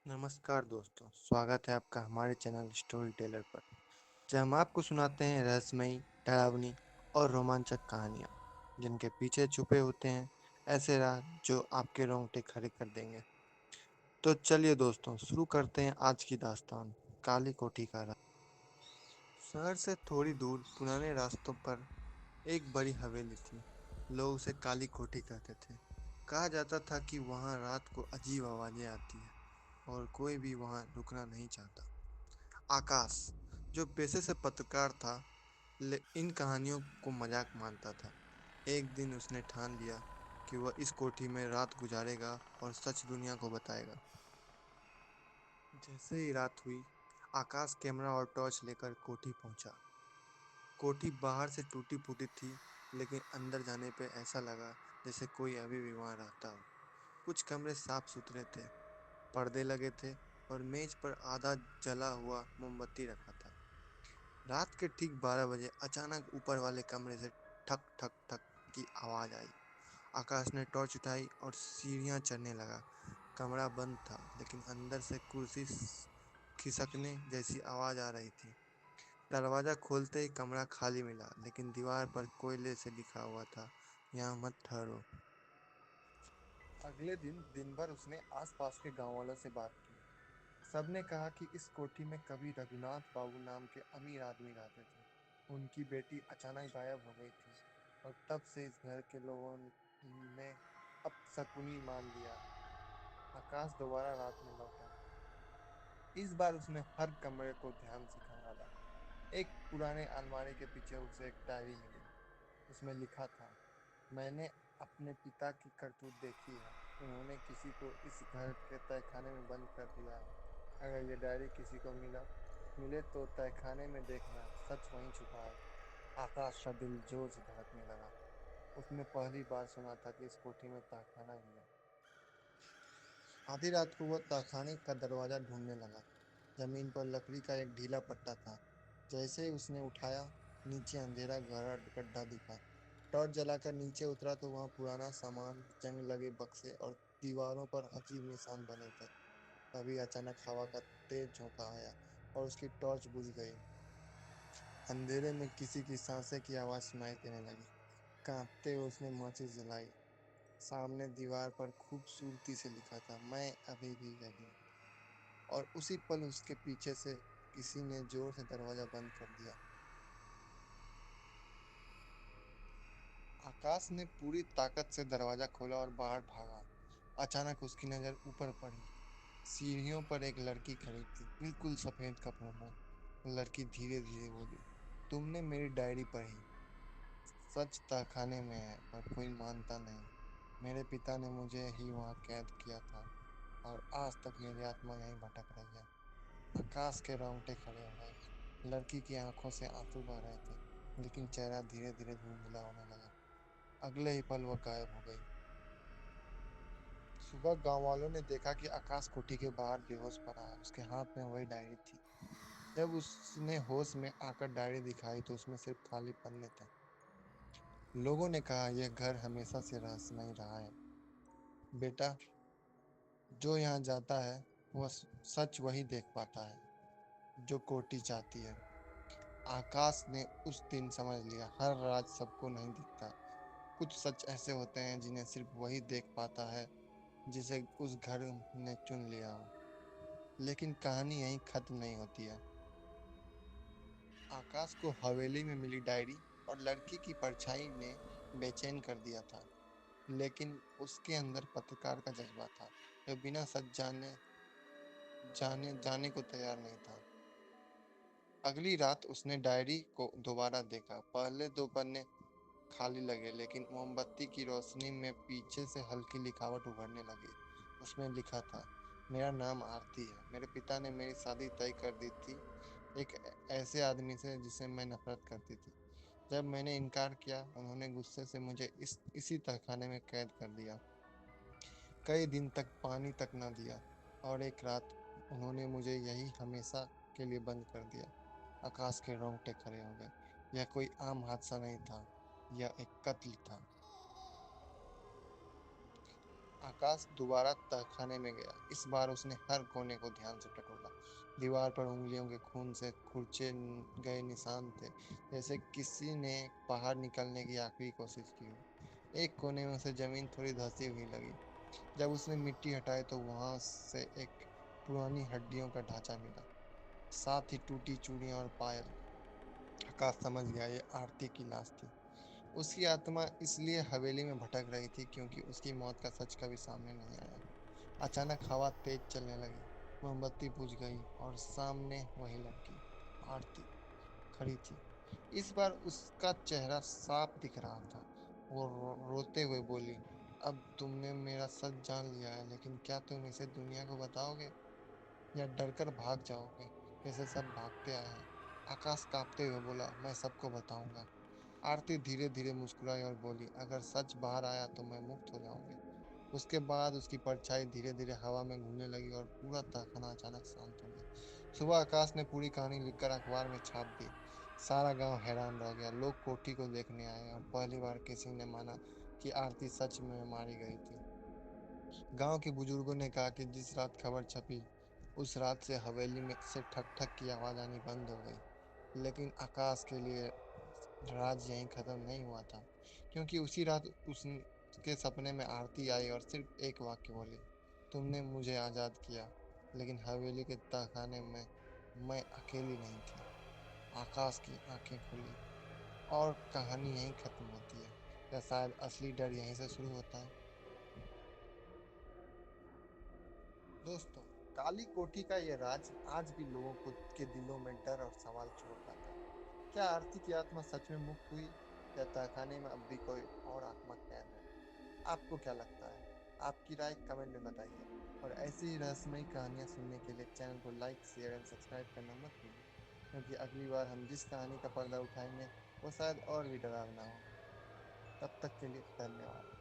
नमस्कार दोस्तों, स्वागत है आपका हमारे चैनल स्टोरी टेलर पर, जहाँ हम आपको सुनाते हैं रहस्यमयी, डरावनी और रोमांचक कहानियाँ, जिनके पीछे छुपे होते हैं ऐसे राज जो आपके रोंगटे खड़े कर देंगे। तो चलिए दोस्तों, शुरू करते हैं आज की दास्तान, काली कोठी का राज। शहर से थोड़ी दूर पुराने रास्तों पर एक बड़ी हवेली थी। लोग उसे काली कोठी कहते थे। कहा जाता था कि वहां रात को अजीब आवाजें आती है और कोई भी वहां रुकना नहीं चाहता। आकाश, जो पेशे से पत्रकार था, इन कहानियों को मजाक मानता था। एक दिन उसने ठान लिया कि वह इस कोठी में रात गुजारेगा और सच दुनिया को बताएगा। जैसे ही रात हुई, आकाश कैमरा और टॉर्च लेकर कोठी पहुंचा। कोठी बाहर से टूटी फूटी थी, लेकिन अंदर जाने पे ऐसा लगा जैसे कोई अभी भी वहां रहता हो। कुछ कमरे साफ सुथरे थे, पर्दे लगे थे और मेज पर आधा जला हुआ मोमबत्ती रखा था। रात के ठीक 12 बजे अचानक ऊपर वाले कमरे से ठक ठक ठक की आवाज आई। आकाश ने टॉर्च उठाई और सीढ़ियां चढ़ने लगा। कमरा बंद था, लेकिन अंदर से कुर्सी खिसकने जैसी आवाज आ रही थी। दरवाजा खोलते ही कमरा खाली मिला, लेकिन दीवार पर कोयले से लिखा हुआ था, यहाँ मत ठहरो। अगले दिन दिन भर उसने आसपास के गांव वालों से बात की। सबने कहा कि इस कोठी में कभी रघुनाथ बाबू नाम के अमीर आदमी रहते थे। उनकी बेटी अचानक गायब हो गई थी और तब से इस घर के लोगों ने अपशकुनी मान लिया। आकाश दोबारा रात में लौटा। इस बार उसने हर कमरे को ध्यान से खंगाला। एक पुराने अलमारी के पीछे उसे एक डायरी मिली। उसमें लिखा था, मैंने अपने पिता की करतूत देखी है। उन्होंने किसी को इस घर के तहखाने में बंद कर दिया है। अगर ये डायरी किसी को मिले तो तहखाने में देखना, सच वहीं छुपा है। आकाश का दिल जोर से धड़कने लगा। उसने पहली बार सुना था कि इस कोठी में तहखाना भी है। आधी रात को वह तहखाने का दरवाजा ढूंढने लगा। जमीन पर लकड़ी का एक ढीला पट्टा था। जैसे ही उसने उठाया, नीचे अंधेरा गहरा गड्ढा दिखा। टॉर्च जलाकर नीचे उतरा तो वहां पुराना सामान, जंग लगे बक्से और दीवारों पर अजीब निशान बने थे। तभी अचानक हवा का तेज झोंका आया और उसकी टॉर्च बुझ गई। अंधेरे में किसी की सांसें की आवाज सुनाई देने लगी। कांपते हुए उसने माचिस जलाई। सामने दीवार पर खूबसूरती से लिखा था, मैं अभी भी यही हूँ। और उसी पल उसके पीछे से किसी ने जोर से दरवाजा बंद कर दिया। आकाश ने पूरी ताकत से दरवाजा खोला और बाहर भागा। अचानक उसकी नजर ऊपर पड़ी। सीढ़ियों पर एक लड़की खड़ी थी, बिल्कुल सफेद कपड़ों में। लड़की धीरे धीरे बोली, तुमने मेरी डायरी पढ़ी। सच तहखाने में है, पर कोई मानता नहीं। मेरे पिता ने मुझे ही वहां कैद किया था और आज तक मेरी आत्मा यहीं भटक रही है। आकाश के रोंगटे खड़े हो गए। लड़की की आंखों से आंसू बह रहे थे, लेकिन चेहरा धीरे धीरे धुंधला होने लगा। अगले ही पल वह गायब हो गई। सुबह गांव वालों ने देखा कि आकाश कोठी के बाहर बेहोश पड़ा है। उसके हाथ में वही डायरी थी। जब उसने होश में आकर डायरी दिखाई तो उसमें सिर्फ खाली पन्ने थे। लोगों ने कहा, यह घर हमेशा से रहस्यमय रहा है बेटा। जो यहाँ जाता है वह सच वही देख पाता है जो कोठी चाहती है। आकाश ने उस दिन समझ लिया, हर राज सबको नहीं दिखता। कुछ सच ऐसे होते हैं जिन्हें सिर्फ वही देख पाता है जिसे उस घर ने चुन लिया हो। लेकिन कहानी यहीं खत्म नहीं होती है। आकाश को हवेली में मिली डायरी और लड़की की परछाई ने बेचैन कर दिया था, लेकिन उसके अंदर पत्रकार का जज्बा था, जो बिना सच जाने को तैयार नहीं था। अगली रात उसने डायरी को दोबारा देखा। पहले दो पन्ने खाली लगे, लेकिन मोमबत्ती की रोशनी में पीछे से हल्की लिखावट उभरने लगी। उसमें लिखा था, मेरा नाम आरती है। मेरे पिता ने मेरी शादी तय कर दी थी एक ऐसे आदमी से जिसे मैं नफरत करती थी। जब मैंने इनकार किया, उन्होंने गुस्से से मुझे इसी तहखाने में कैद कर दिया। कई दिन तक पानी तक न दिया और एक रात उन्होंने मुझे यही हमेशा के लिए बंद कर दिया। आकाश के रोंगटे खड़े हो गए। यह कोई आम हादसा नहीं था, यह एक कत्ल था। आकाश दोबारा तहखाने में गया। इस बार उसने हर कोने को ध्यान से टटोला। दीवार पर उंगलियों के खून से खुरचे गए निशान थे, जैसे किसी ने बाहर निकलने की आखिरी कोशिश की हो। एक कोने में उसे जमीन थोड़ी धंसी हुई लगी। जब उसने मिट्टी हटाई तो वहां से एक पुरानी हड्डियों का ढांचा मिला, साथ ही टूटी चूड़ियां और पायल। आकाश समझ गया ये आरती की लाश थी। उसकी आत्मा इसलिए हवेली में भटक रही थी क्योंकि उसकी मौत का सच कभी सामने नहीं आया। अचानक हवा तेज चलने लगी, मोमबत्ती बुझ गई और सामने वही लड़की आरती खड़ी थी। इस बार उसका चेहरा साफ दिख रहा था। वो रोते हुए बोली, अब तुमने मेरा सच जान लिया है, लेकिन क्या तुम इसे दुनिया को बताओगे या डरकर भाग जाओगे जैसे सब भागते आए हैं? आकाश कांपते हुए बोला, मैं सबको बताऊंगा। आरती धीरे धीरे मुस्कुराई और बोली, अगर सच बाहर आया तो मैं मुक्त हो जाऊंगी। उसके बाद उसकी परछाई धीरे धीरे हवा में घूमने लगी और पूरा तहखाना अचानक शांत हो गया। सुबह आकाश ने पूरी कहानी लिखकर अखबार में छाप दी। सारा गांव हैरान रह गया। लोग कोठी को देखने आए और पहली बार किसी ने माना कि आरती सच में मारी गई थी। गांव के बुजुर्गों ने कहा कि जिस रात खबर छपी उस रात से हवेली में से ठक ठक की आवाज आनी बंद हो गई। लेकिन आकाश के लिए राज यहीं खत्म नहीं हुआ था, क्योंकि उसी रात उसके सपने में आरती आई और सिर्फ एक वाक्य बोली, तुमने मुझे आजाद किया, लेकिन हवेली के तहखाने में मैं अकेली नहीं थी। आकाश की आंखें खुली और कहानी यहीं खत्म होती है, या शायद असली डर यहीं से शुरू होता है। दोस्तों, काली कोठी का ये राज आज भी लोगों को के दिलों में डर और सवाल छोड़ जाता है। क्या आरती की आत्मा सच में मुक्त हुई, या तहखाने में अब भी कोई और आत्मा कैद है? आपको क्या लगता है? आपकी राय कमेंट में बताइए। और ऐसी ही रहस्यमयी कहानियां सुनने के लिए चैनल को लाइक, शेयर एंड सब्सक्राइब करना मत भूलिए, क्योंकि अगली बार हम जिस कहानी का पर्दा उठाएंगे वो शायद और भी डरावना हो। तब तक के लिए धन्यवाद।